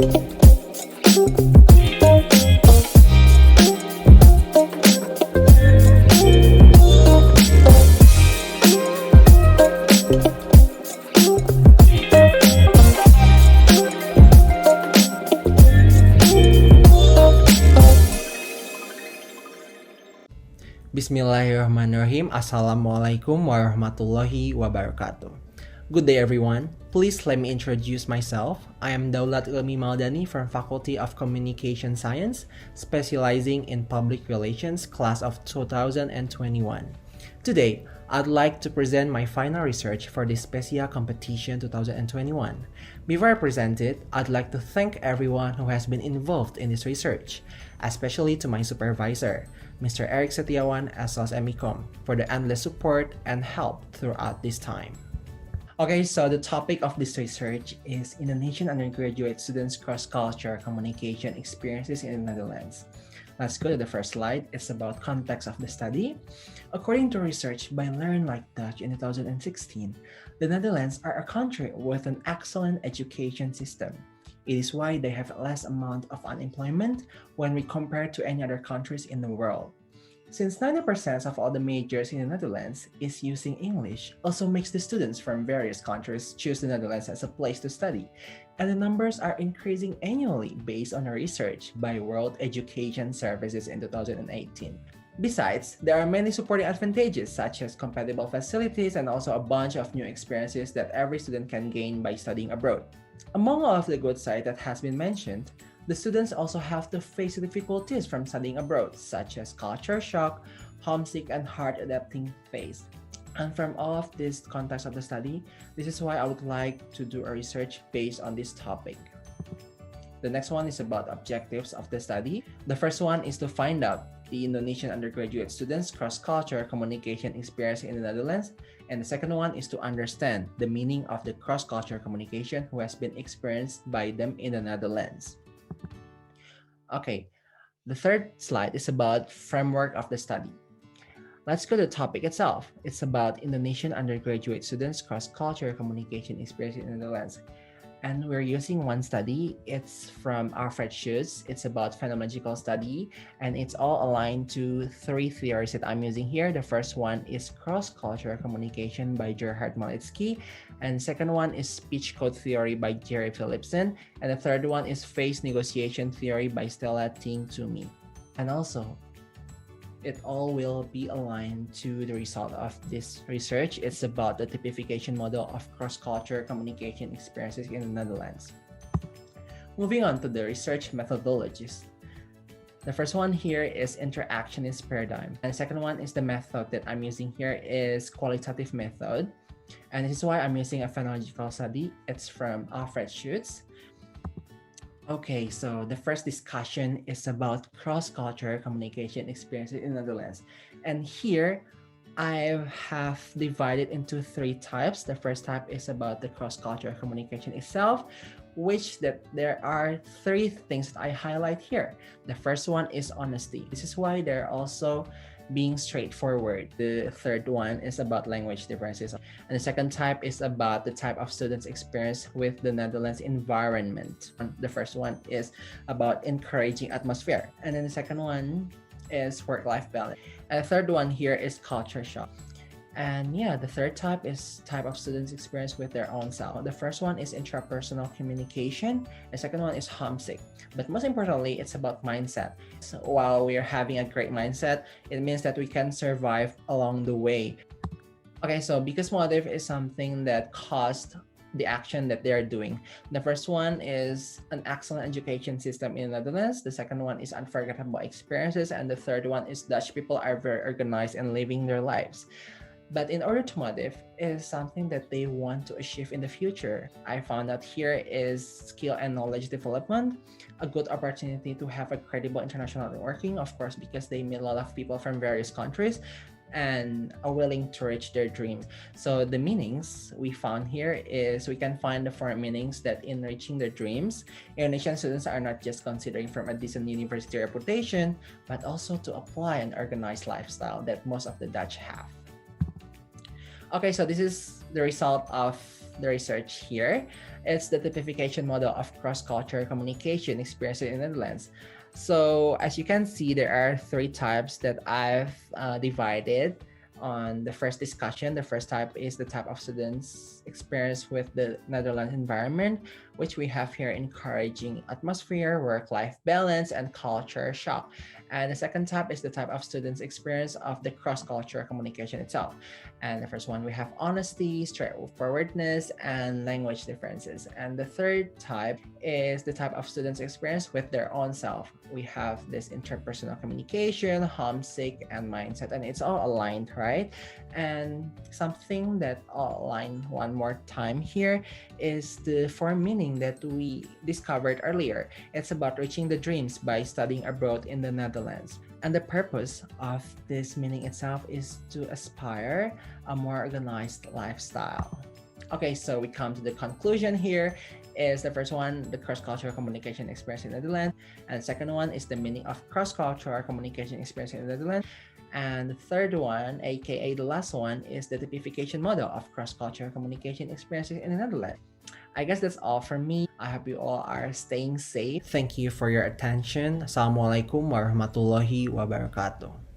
Bismillahirrahmanirrahim. Assalamualaikum warahmatullahi wabarakatuh. Good day everyone. Please let me introduce myself. I am Daulat Ilmi Maldani from Faculty of Communication Science, specializing in Public Relations, class of 2021. Today, I'd like to present my final research for the SPeSIA competition 2021. Before I present it, I'd like to thank everyone who has been involved in this research, especially to my supervisor, Mr. Eric Setiawan as MECOM, for the endless support and help throughout this time. Okay, so the topic of this research is Indonesian undergraduate students cross-culture communication experiences in the Netherlands. Let's go to the first slide. It's about context of the study. According to research by Learn Like Dutch in 2016, the Netherlands are a country with an excellent education system. It is why they have less amount of unemployment when we compare to any other countries in the world. Since 90% of all the majors in the Netherlands is using English, also makes the students from various countries choose the Netherlands as a place to study, and the numbers are increasing annually based on a research by World Education Services in 2018. Besides, there are many supporting advantages such as compatible facilities and also a bunch of new experiences that every student can gain by studying abroad. Among all of the good sides that has been mentioned, the students also have to face difficulties from studying abroad, such as culture shock, homesick, and hard adapting phase. And from all of this context of the study, this is why I would like to do a research based on this topic. The next one is about objectives of the study. The first one is to find out the Indonesian undergraduate students' cross-culture communication experience in the Netherlands. And the second one is to understand the meaning of the cross-culture communication who has been experienced by them in the Netherlands. Okay, the third slide is about framework of the study. Let's go to the topic itself. It's about Indonesian undergraduate students' cross-culture communication experience in the Netherlands. And we're using one study. It's from Alfred Schutz. It's about phenomenological study, and it's all aligned to three theories that I'm using here. The first one is cross-cultural communication by Gerhard Malitsky, and the second one is speech code theory by Jerry Philipson, and the third one is face negotiation theory by Stella Ting Toomey. And also, it all will be aligned to the result of this research. It's about the typification model of cross-cultural communication experiences in the Netherlands. Moving on to the research methodologies. The first one here is interactionist paradigm. And the second one is the method that I'm using here is qualitative method. And this is why I'm using a phonological study. It's from Alfred Schutz. Okay, so the first discussion is about cross-cultural communication experiences in the Netherlands. And here, I have divided into three types. The first type is about the cross-cultural communication itself, which that there are three things that I highlight here. The first one is honesty. This is why they're also being straightforward. The third one is about language differences. And the second type is about the type of students' experience with the Netherlands environment. The first one is about encouraging atmosphere. And then the second one is work-life balance. And the third one here is culture shock. And yeah, the third type is type of students' experience with their own self. The first one is intrapersonal communication. The second one is homesick. But most importantly, it's about mindset. So while we are having a great mindset, it means that we can survive along the way. Okay, so because motive is something that caused the action that they're doing. The first one is an excellent education system in the Netherlands. The second one is unforgettable experiences. And the third one is Dutch people are very organized and living their lives. But in order to motive is something that they want to achieve in the future. I found out here is skill and knowledge development, a good opportunity to have a credible international networking, of course, because they meet a lot of people from various countries and are willing to reach their dreams. So the meanings we found here is we can find the four meanings that in reaching their dreams, Indonesian students are not just considering from a decent university reputation, but also to apply an organized lifestyle that most of the Dutch have. Okay, so this is the result of the research here. It's the typification model of cross-cultural communication experienced in the Netherlands. So as you can see, there are 3 types that I've divided on the first discussion. The first type is the type of students' experience with the Netherlands environment, which we have here: encouraging atmosphere, work-life balance, and culture shock. And the second type is the type of students' experience of the cross-cultural communication itself. And the first one, we have honesty, straightforwardness, and language differences. And the third type is the type of students' experience with their own self. We have this interpersonal communication, homesick, and mindset, and it's all aligned, right? And something that all aligned one more time here is the form meaning that we discovered earlier. It's about reaching the dreams by studying abroad in the Netherlands. And the purpose of this meaning itself is to aspire a more organized lifestyle. Okay, so we come to the conclusion here. Is the first one, the cross-cultural communication experience in the Netherlands, and the second one is the meaning of cross-cultural communication experience in the Netherlands. And the third one, aka the last one, is the typification model of cross-cultural communication experiences in the Netherlands. I guess that's all from me. I hope you all are staying safe. Thank you for your attention. Assalamualaikum warahmatullahi wabarakatuh.